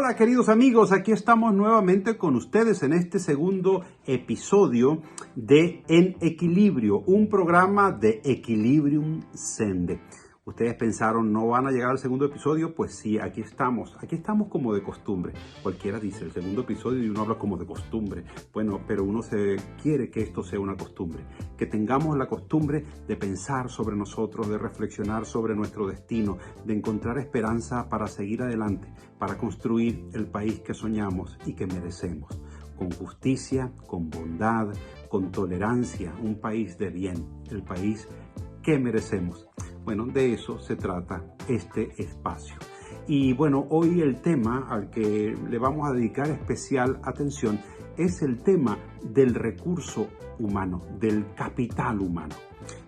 Hola queridos amigos, aquí estamos nuevamente con ustedes en este segundo episodio de En Equilibrio, un programa de Equilibrium Sende. Ustedes pensaron, ¿no van a llegar al segundo episodio? Pues sí, aquí estamos como de costumbre. Cualquiera dice el segundo episodio y uno habla como de costumbre. Bueno, pero uno se quiere que esto sea una costumbre, que tengamos la costumbre de pensar sobre nosotros, de reflexionar sobre nuestro destino, de encontrar esperanza para seguir adelante, para construir el país que soñamos y que merecemos, con justicia, con bondad, con tolerancia, un país de bien, el país que merecemos. Bueno, de eso se trata este espacio. Y bueno, hoy el tema al que le vamos a dedicar especial atención es el tema del recurso humano, del capital humano.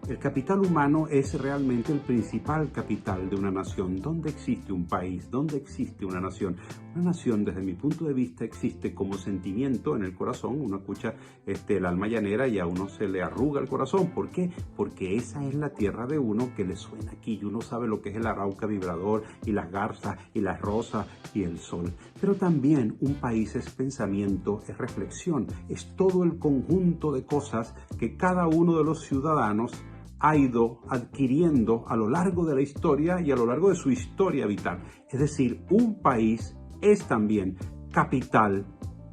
El capital humano es realmente el principal capital de una nación. ¿Dónde existe un país? ¿Dónde existe una nación? Una nación, desde mi punto de vista, existe como sentimiento en el corazón. Uno escucha el alma llanera y a uno se le arruga el corazón. ¿Por qué? Porque esa es la tierra de uno que le suena aquí. Y uno sabe lo que es el arauca vibrador y las garzas y las rosas y el sol. Pero también un país es pensamiento, es reflexión, es todo el conjunto de cosas que cada uno de los ciudadanos ha ido adquiriendo a lo largo de la historia y a lo largo de su historia vital. Es decir, un país es también capital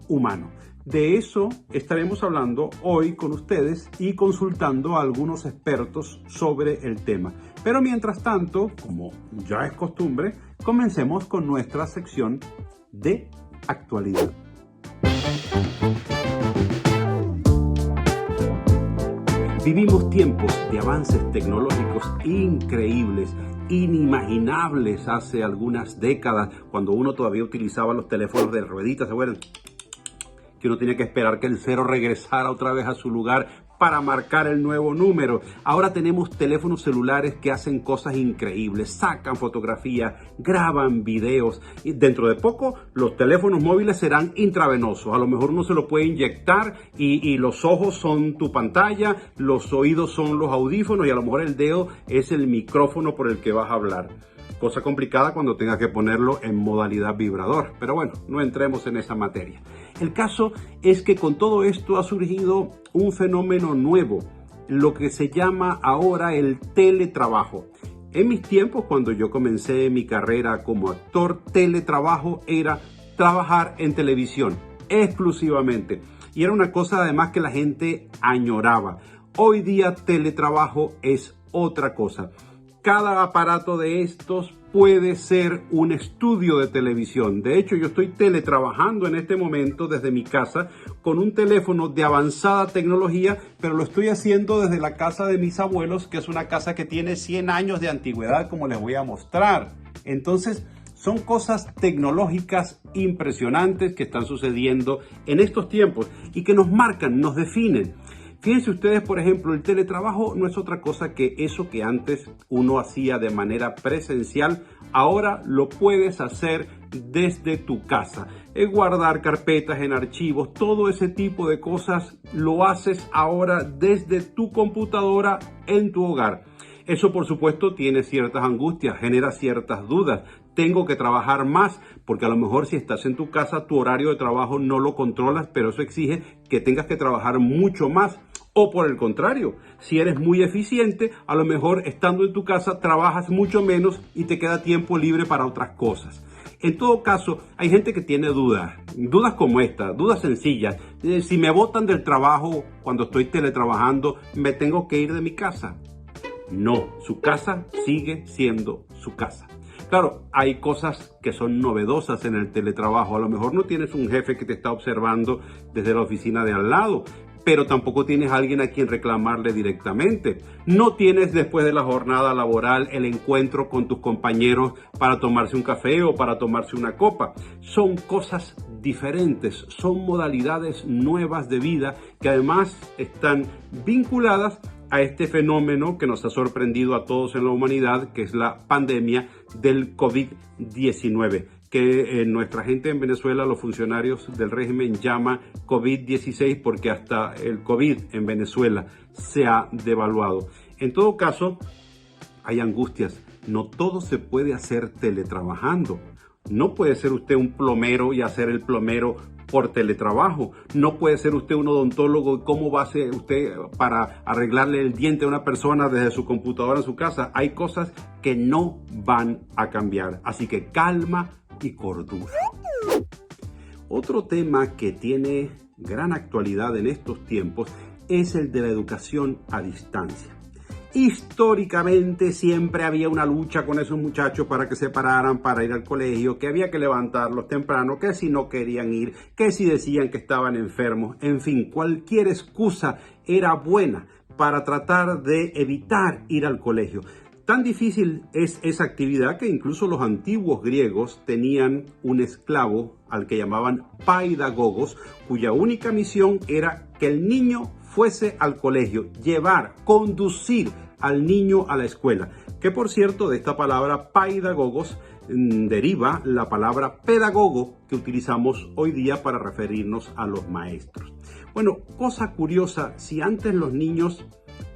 humano. De eso estaremos hablando hoy con ustedes y consultando a algunos expertos sobre el tema. Pero mientras tanto, como ya es costumbre, comencemos con nuestra sección de actualidad. Vivimos tiempos de avances tecnológicos increíbles, inimaginables hace algunas décadas, cuando uno todavía utilizaba los teléfonos de rueditas, ¿se acuerdan? Que uno tenía que esperar que el cero regresara otra vez a su lugar para marcar el nuevo número. Ahora tenemos teléfonos celulares que hacen cosas increíbles, sacan fotografías, graban videos y dentro de poco los teléfonos móviles serán intravenosos. A lo mejor uno se lo puede inyectar y los ojos son tu pantalla, los oídos son los audífonos y a lo mejor el dedo es el micrófono por el que vas a hablar. Cosa complicada cuando tengas que ponerlo en modalidad vibrador. Pero bueno, no entremos en esa materia. El caso es que con todo esto ha surgido un fenómeno nuevo, lo que se llama ahora el teletrabajo. En mis tiempos, cuando yo comencé mi carrera como actor, teletrabajo era trabajar en televisión exclusivamente. Y era una cosa además que la gente añoraba. Hoy día teletrabajo es otra cosa. Cada aparato de estos puede ser un estudio de televisión. De hecho, yo estoy teletrabajando en este momento desde mi casa con un teléfono de avanzada tecnología, pero lo estoy haciendo desde la casa de mis abuelos, que es una casa que tiene 100 años de antigüedad, como les voy a mostrar. Entonces, son cosas tecnológicas impresionantes que están sucediendo en estos tiempos y que nos marcan, nos definen. Fíjense ustedes, por ejemplo, el teletrabajo no es otra cosa que eso que antes uno hacía de manera presencial, ahora lo puedes hacer desde tu casa. Guardar carpetas en archivos, todo ese tipo de cosas lo haces ahora desde tu computadora en tu hogar. Eso, por supuesto, tiene ciertas angustias, genera ciertas dudas. Tengo que trabajar más, porque a lo mejor si estás en tu casa, tu horario de trabajo no lo controlas, pero eso exige que tengas que trabajar mucho más. O por el contrario, si eres muy eficiente, a lo mejor estando en tu casa trabajas mucho menos y te queda tiempo libre para otras cosas. En todo caso, hay gente que tiene dudas como esta, dudas sencillas. Si me botan del trabajo cuando estoy teletrabajando, ¿me tengo que ir de mi casa? No, su casa sigue siendo su casa. Claro, hay cosas que son novedosas en el teletrabajo. A lo mejor no tienes un jefe que te está observando desde la oficina de al lado, pero tampoco tienes a alguien a quien reclamarle directamente. No tienes después de la jornada laboral el encuentro con tus compañeros para tomarse un café o para tomarse una copa. Son cosas diferentes, son modalidades nuevas de vida que además están vinculadas a este fenómeno que nos ha sorprendido a todos en la humanidad, que es la pandemia del COVID-19, que nuestra gente en Venezuela, los funcionarios del régimen, llama COVID-16 porque hasta el COVID en Venezuela se ha devaluado. En todo caso, hay angustias. No todo se puede hacer teletrabajando. No puede ser usted un plomero y hacer el plomero por teletrabajo. No puede ser usted un odontólogo. ¿Cómo va a ser usted para arreglarle el diente a una persona desde su computadora en su casa? Hay cosas que no van a cambiar. Así que calma y cordura. Otro tema que tiene gran actualidad en estos tiempos es el de la educación a distancia. Históricamente siempre había una lucha con esos muchachos para que se pararan para ir al colegio, que había que levantarlos temprano, que si no querían ir, que si decían que estaban enfermos, en fin, cualquier excusa era buena para tratar de evitar ir al colegio. Tan difícil es esa actividad que incluso los antiguos griegos tenían un esclavo al que llamaban paidagogos, cuya única misión era que el niño fuese al colegio, conducir al niño a la escuela. Que por cierto, de esta palabra paidagogos deriva la palabra pedagogo que utilizamos hoy día para referirnos a los maestros. Bueno, cosa curiosa, si antes los niños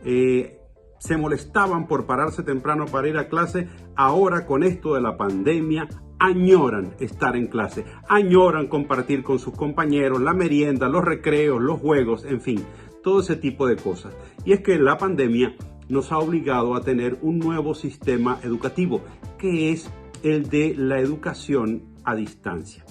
se molestaban por pararse temprano para ir a clase, ahora con esto de la pandemia añoran estar en clase, añoran compartir con sus compañeros la merienda, los recreos, los juegos, en fin, todo ese tipo de cosas. Y es que la pandemia nos ha obligado a tener un nuevo sistema educativo, que es el de la educación a distancia.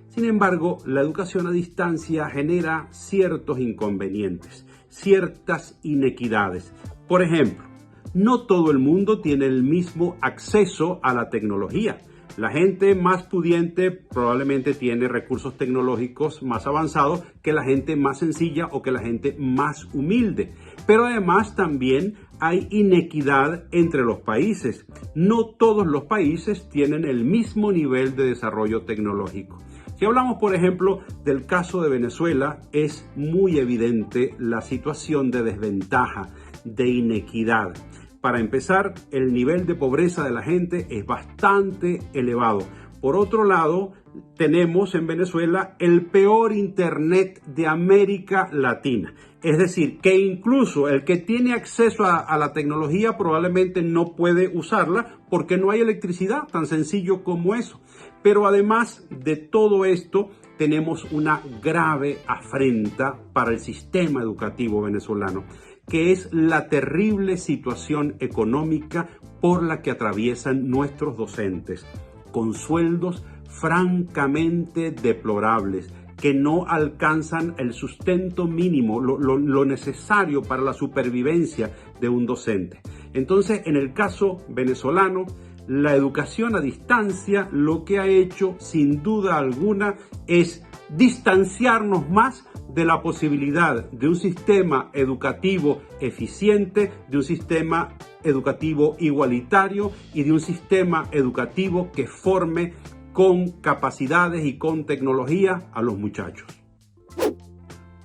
Sin embargo, la educación a distancia genera ciertos inconvenientes, ciertas inequidades. Por ejemplo, no todo el mundo tiene el mismo acceso a la tecnología. La gente más pudiente probablemente tiene recursos tecnológicos más avanzados que la gente más sencilla o que la gente más humilde. Pero además también hay inequidad entre los países. No todos los países tienen el mismo nivel de desarrollo tecnológico. Si hablamos, por ejemplo, del caso de Venezuela, es muy evidente la situación de desventaja, de inequidad. Para empezar, el nivel de pobreza de la gente es bastante elevado. Por otro lado, tenemos en Venezuela el peor internet de América Latina. Es decir, que incluso el que tiene acceso a la tecnología probablemente no puede usarla porque no hay electricidad, tan sencillo como eso. Pero además de todo esto, tenemos una grave afrenta para el sistema educativo venezolano, que es la terrible situación económica por la que atraviesan nuestros docentes, con sueldos francamente deplorables, que no alcanzan el sustento mínimo, lo necesario para la supervivencia de un docente. Entonces, en el caso venezolano, la educación a distancia lo que ha hecho, sin duda alguna, es distanciarnos más de la posibilidad de un sistema educativo eficiente, de un sistema educativo igualitario y de un sistema educativo que forme con capacidades y con tecnología a los muchachos.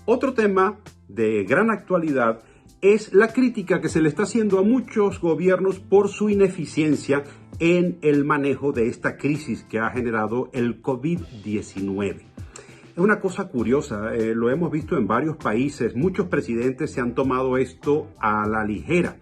Otro tema de gran actualidad es la crítica que se le está haciendo a muchos gobiernos por su ineficiencia en el manejo de esta crisis que ha generado el COVID-19. Es una cosa curiosa, lo hemos visto en varios países, muchos presidentes se han tomado esto a la ligera.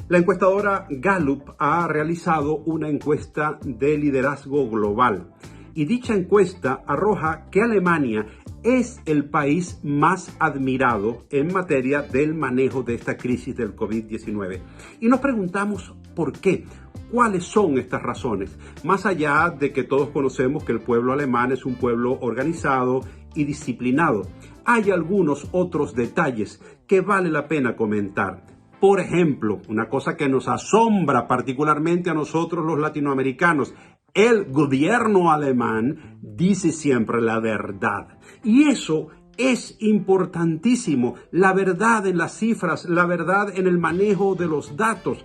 La encuestadora Gallup ha realizado una encuesta de liderazgo global y dicha encuesta arroja que Alemania es el país más admirado en materia del manejo de esta crisis del COVID-19. Y nos preguntamos por qué. ¿Cuáles son estas razones? Más allá de que todos conocemos que el pueblo alemán es un pueblo organizado y disciplinado, hay algunos otros detalles que vale la pena comentar. Por ejemplo, una cosa que nos asombra particularmente a nosotros los latinoamericanos: el gobierno alemán dice siempre la verdad. Y eso es importantísimo, la verdad en las cifras, la verdad en el manejo de los datos.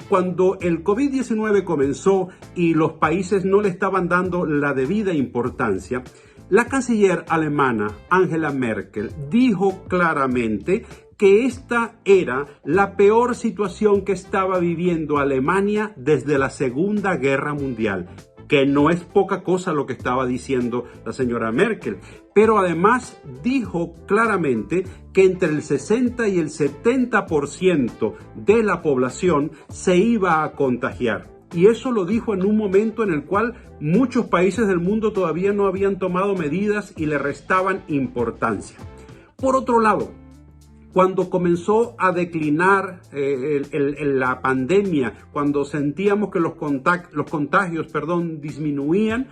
Cuando el COVID-19 comenzó y los países no le estaban dando la debida importancia, la canciller alemana Angela Merkel dijo claramente que esta era la peor situación que estaba viviendo Alemania desde la Segunda Guerra Mundial, que no es poca cosa lo que estaba diciendo la señora Merkel, pero además dijo claramente que entre el 60 y el 70% de la población se iba a contagiar. Y eso lo dijo en un momento en el cual muchos países del mundo todavía no habían tomado medidas y le restaban importancia. Por otro lado, cuando comenzó a declinar la pandemia, cuando sentíamos que los contagios disminuían,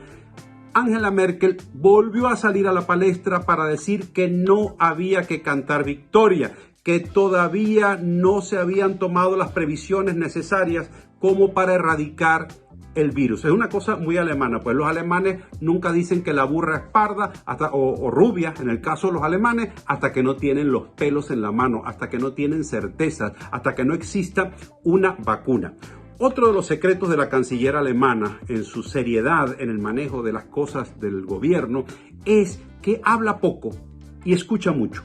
Angela Merkel volvió a salir a la palestra para decir que no había que cantar victoria, que todavía no se habían tomado las previsiones necesarias como para erradicar el virus. Es una cosa muy alemana, pues los alemanes nunca dicen que la burra es parda o rubia, en el caso de los alemanes, hasta que no tienen los pelos en la mano, hasta que no tienen certezas, hasta que no exista una vacuna. Otro de los secretos de la canciller alemana en su seriedad en el manejo de las cosas del gobierno es que habla poco y escucha mucho.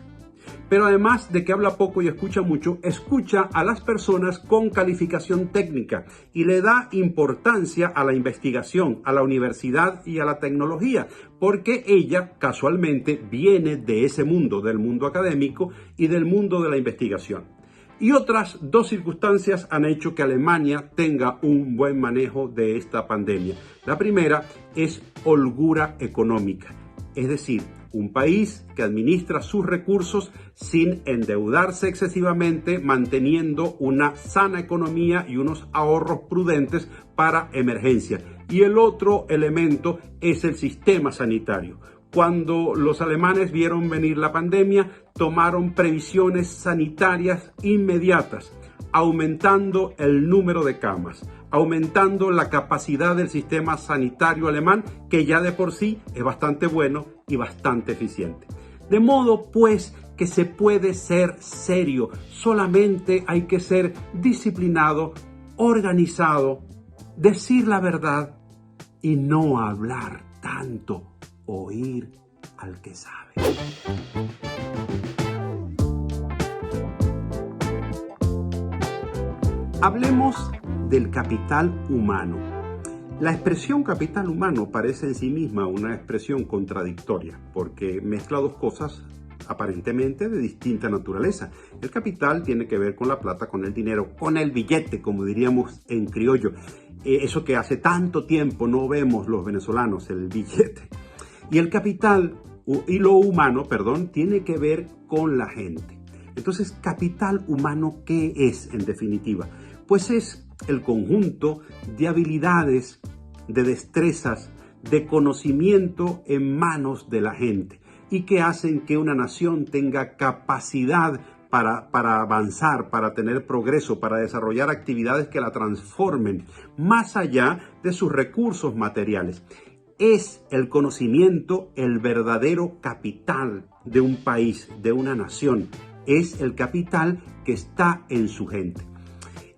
Pero además de que habla poco y escucha mucho, escucha a las personas con calificación técnica y le da importancia a la investigación, a la universidad y a la tecnología, porque ella casualmente viene de ese mundo, del mundo académico y del mundo de la investigación. Y otras dos circunstancias han hecho que Alemania tenga un buen manejo de esta pandemia. La primera es holgura económica, es decir, un país que administra sus recursos sin endeudarse excesivamente, manteniendo una sana economía y unos ahorros prudentes para emergencias. Y el otro elemento es el sistema sanitario. Cuando los alemanes vieron venir la pandemia, tomaron previsiones sanitarias inmediatas, aumentando el número de camas, aumentando la capacidad del sistema sanitario alemán, que ya de por sí es bastante bueno y bastante eficiente. De modo, pues, que se puede ser serio, solamente hay que ser disciplinado, organizado, decir la verdad y no hablar tanto, oír al que sabe. Hablemos del capital humano. La expresión capital humano parece en sí misma una expresión contradictoria, porque mezcla dos cosas aparentemente de distinta naturaleza. El capital tiene que ver con la plata, con el dinero, con el billete, como diríamos en criollo. Eso que hace tanto tiempo no vemos los venezolanos, el billete. Y el capital, y lo humano, tiene que ver con la gente. Entonces, capital humano, ¿qué es en definitiva? Pues es el conjunto de habilidades, de destrezas, de conocimiento en manos de la gente y que hacen que una nación tenga capacidad para avanzar, para tener progreso, para desarrollar actividades que la transformen más allá de sus recursos materiales. Es el conocimiento el verdadero capital de un país, de una nación. Es el capital que está en su gente.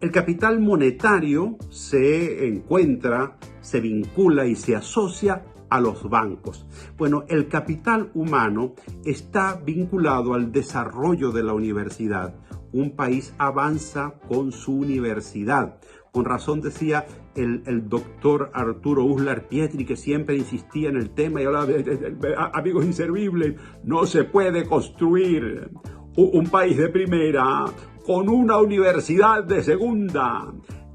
El capital monetario se encuentra, se vincula y se asocia a los bancos. Bueno, el capital humano está vinculado al desarrollo de la universidad. Un país avanza con su universidad. Con razón decía el doctor Arturo Uslar Pietri, que siempre insistía en el tema y hablaba amigos inservibles, no se puede construir un país de primera con una universidad de segunda.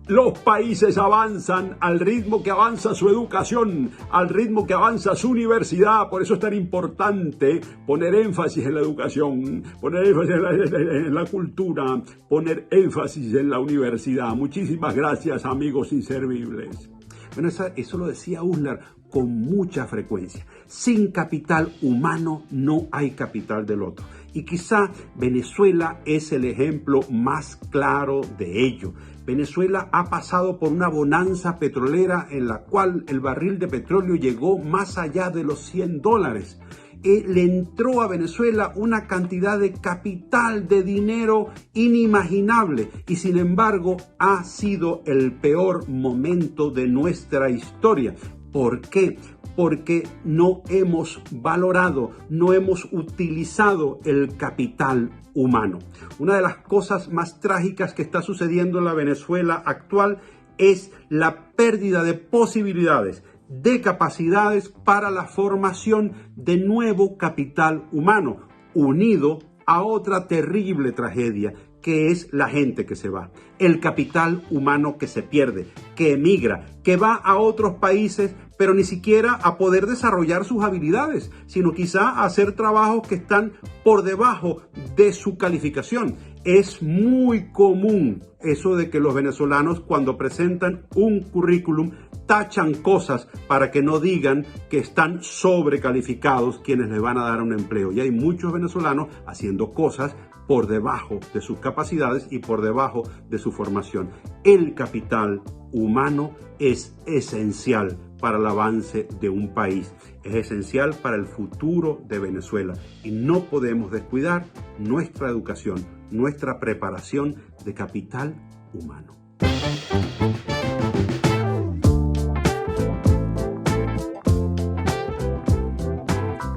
Los países avanzan al ritmo que avanza su educación, al ritmo que avanza su universidad. Por eso es tan importante poner énfasis en la educación, poner énfasis en la cultura, poner énfasis en la universidad. Muchísimas gracias, amigos inservibles. Bueno, eso lo decía Uslar con mucha frecuencia. Sin capital humano no hay capital del otro. Y quizá Venezuela es el ejemplo más claro de ello. Venezuela ha pasado por una bonanza petrolera en la cual el barril de petróleo llegó más allá de los $100. Le entró a Venezuela una cantidad de capital, de dinero inimaginable, y sin embargo ha sido el peor momento de nuestra historia. ¿Por qué? Porque no hemos valorado, no hemos utilizado el capital humano. Una de las cosas más trágicas que está sucediendo en la Venezuela actual es la pérdida de posibilidades, de capacidades para la formación de nuevo capital humano, unido a otra terrible tragedia, que es la gente que se va, el capital humano que se pierde, que emigra, que va a otros países, pero ni siquiera a poder desarrollar sus habilidades, sino quizá a hacer trabajos que están por debajo de su calificación. Es muy común eso de que los venezolanos, cuando presentan un currículum, tachan cosas para que no digan que están sobrecalificados quienes les van a dar un empleo. Y hay muchos venezolanos haciendo cosas por debajo de sus capacidades y por debajo de su formación. El capital humano es esencial para el avance de un país. Es esencial para el futuro de Venezuela y no podemos descuidar nuestra educación, nuestra preparación de capital humano.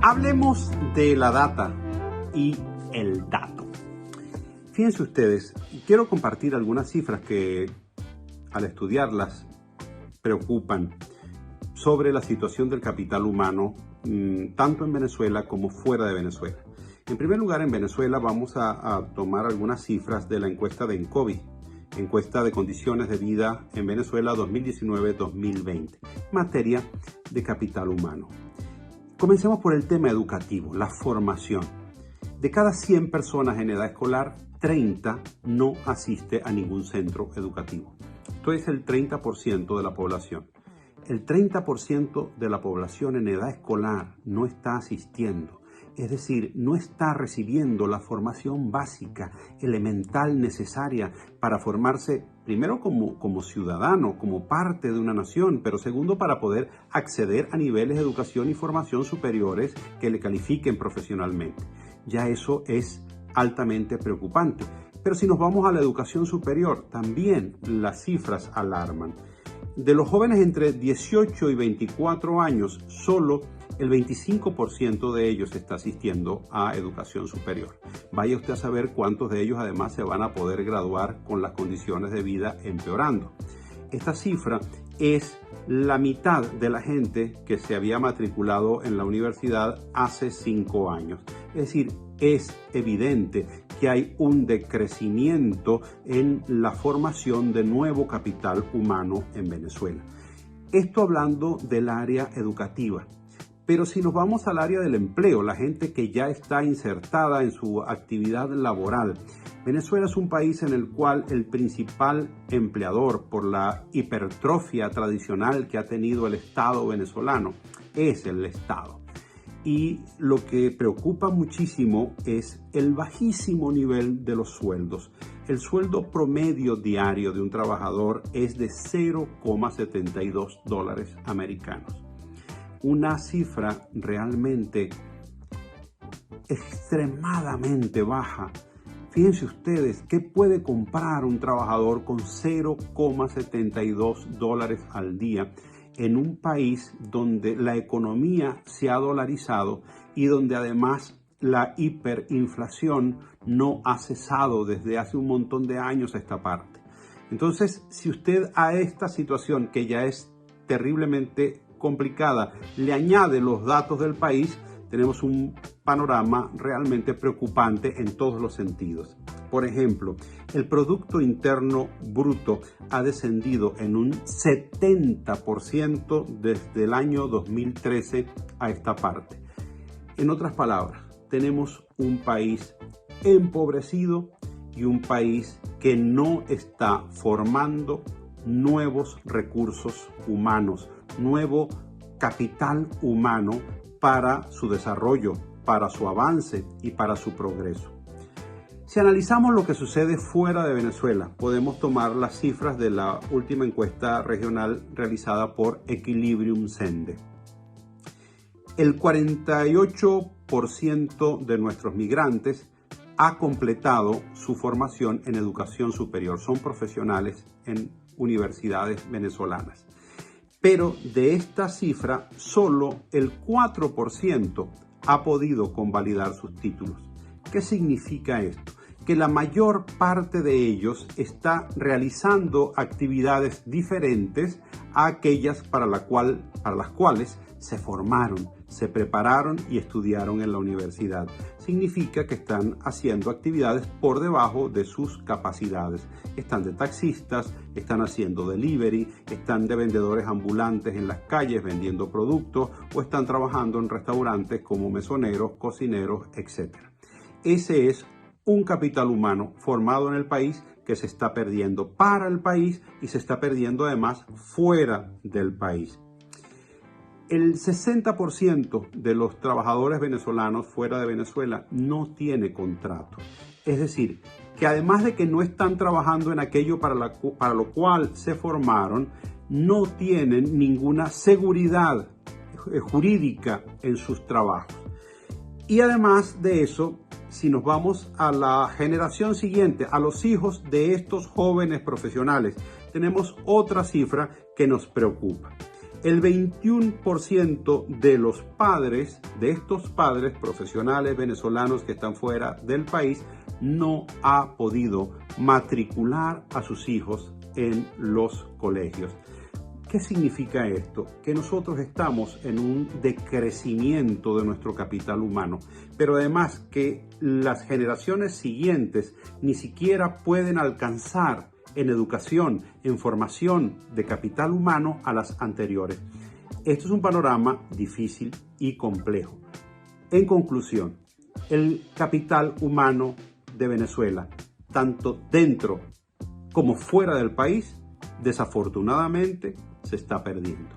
Hablemos de la data y el dato. Fíjense ustedes, quiero compartir algunas cifras que al estudiarlas preocupan sobre la situación del capital humano, tanto en Venezuela como fuera de Venezuela. En primer lugar, en Venezuela vamos a tomar algunas cifras de la encuesta de ENCOVI, encuesta de condiciones de vida en Venezuela 2019-2020, materia de capital humano. Comencemos por el tema educativo, la formación. De cada 100 personas en edad escolar, 30 no asiste a ningún centro educativo. Esto es el 30% de la población. El 30% de la población en edad escolar no está asistiendo. Es decir, no está recibiendo la formación básica, elemental, necesaria para formarse primero como ciudadano, como parte de una nación, pero segundo para poder acceder a niveles de educación y formación superiores que le califiquen profesionalmente. Ya eso es altamente preocupante. Pero si nos vamos a la educación superior, también las cifras alarman. De los jóvenes entre 18 y 24 años, solo el 25% de ellos está asistiendo a educación superior. Vaya usted a saber cuántos de ellos además se van a poder graduar con las condiciones de vida empeorando. Esta cifra es la mitad de la gente que se había matriculado en la universidad hace 5 años. Es decir, es evidente que hay un decrecimiento en la formación de nuevo capital humano en Venezuela. Esto hablando del área educativa. Pero si nos vamos al área del empleo, la gente que ya está insertada en su actividad laboral, Venezuela es un país en el cual el principal empleador, por la hipertrofia tradicional que ha tenido el Estado venezolano, es el Estado. Y lo que preocupa muchísimo es el bajísimo nivel de los sueldos. El sueldo promedio diario de un trabajador es de $0,72 americanos. Una cifra realmente extremadamente baja. Fíjense ustedes, ¿qué puede comprar un trabajador con $0,72 al día en un país donde la economía se ha dolarizado y donde además la hiperinflación no ha cesado desde hace un montón de años a esta parte? Entonces, si usted a esta situación, que ya es terriblemente complicada, le añade los datos del país, tenemos un panorama realmente preocupante en todos los sentidos. Por ejemplo, el Producto Interno Bruto ha descendido en un 70% desde el año 2013 a esta parte. En otras palabras, tenemos un país empobrecido y un país que no está formando nuevos recursos humanos, nuevo capital humano para su desarrollo, para su avance y para su progreso. Si analizamos lo que sucede fuera de Venezuela, podemos tomar las cifras de la última encuesta regional realizada por Equilibrium Sende. El 48% de nuestros migrantes ha completado su formación en educación superior. Son profesionales en universidades venezolanas. Pero de esta cifra, solo el 4% ha podido convalidar sus títulos. ¿Qué significa esto? Que la mayor parte de ellos está realizando actividades diferentes a aquellas para las cuales se formaron, se prepararon y estudiaron en la universidad. Significa que están haciendo actividades por debajo de sus capacidades. Están de taxistas, están haciendo delivery, están de vendedores ambulantes en las calles vendiendo productos o están trabajando en restaurantes como mesoneros, cocineros, etc. Ese es un capital humano formado en el país que se está perdiendo para el país y se está perdiendo además fuera del país. El 60% de los trabajadores venezolanos fuera de Venezuela no tiene contrato. Es decir, que además de que no están trabajando en aquello para lo cual se formaron, no tienen ninguna seguridad jurídica en sus trabajos. Y además de eso, si nos vamos a la generación siguiente, a los hijos de estos jóvenes profesionales, tenemos otra cifra que nos preocupa. El 21% de los padres, de estos padres profesionales venezolanos que están fuera del país, no ha podido matricular a sus hijos en los colegios. ¿Qué significa esto? Que nosotros estamos en un decrecimiento de nuestro capital humano, pero además que las generaciones siguientes ni siquiera pueden alcanzar en educación, en formación de capital humano a las anteriores. Esto es un panorama difícil y complejo. En conclusión, el capital humano de Venezuela, tanto dentro como fuera del país, desafortunadamente se está perdiendo.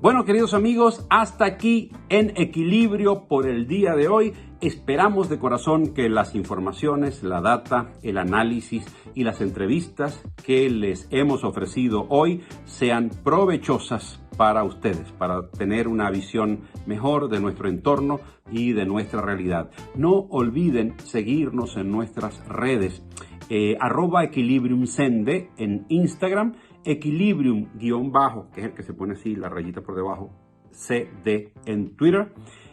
Bueno, queridos amigos, hasta aquí En Equilibrio por el día de hoy. Esperamos de corazón que las informaciones, la data, el análisis y las entrevistas que les hemos ofrecido hoy sean provechosas para ustedes, para tener una visión mejor de nuestro entorno y de nuestra realidad. No olviden seguirnos en nuestras redes, @equilibriumcende en Instagram, Equilibrium _ que es el que se pone así, la rayita por debajo, CD en Twitter,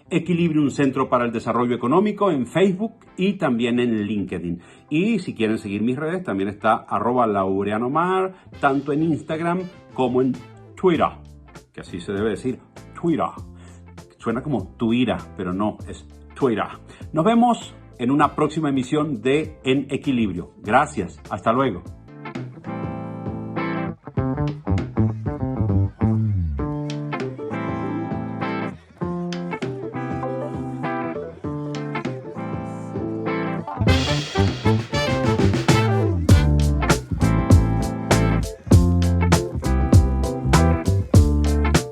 Equilibrium Centro para el Desarrollo Económico en Facebook y también en LinkedIn. Y si quieren seguir mis redes, también está @laureanomar, tanto en Instagram como en Twitter, que así se debe decir, Twitter. Suena como Twitter, pero no, es Twitter. Nos vemos en una próxima emisión de En Equilibrio. Gracias, hasta luego.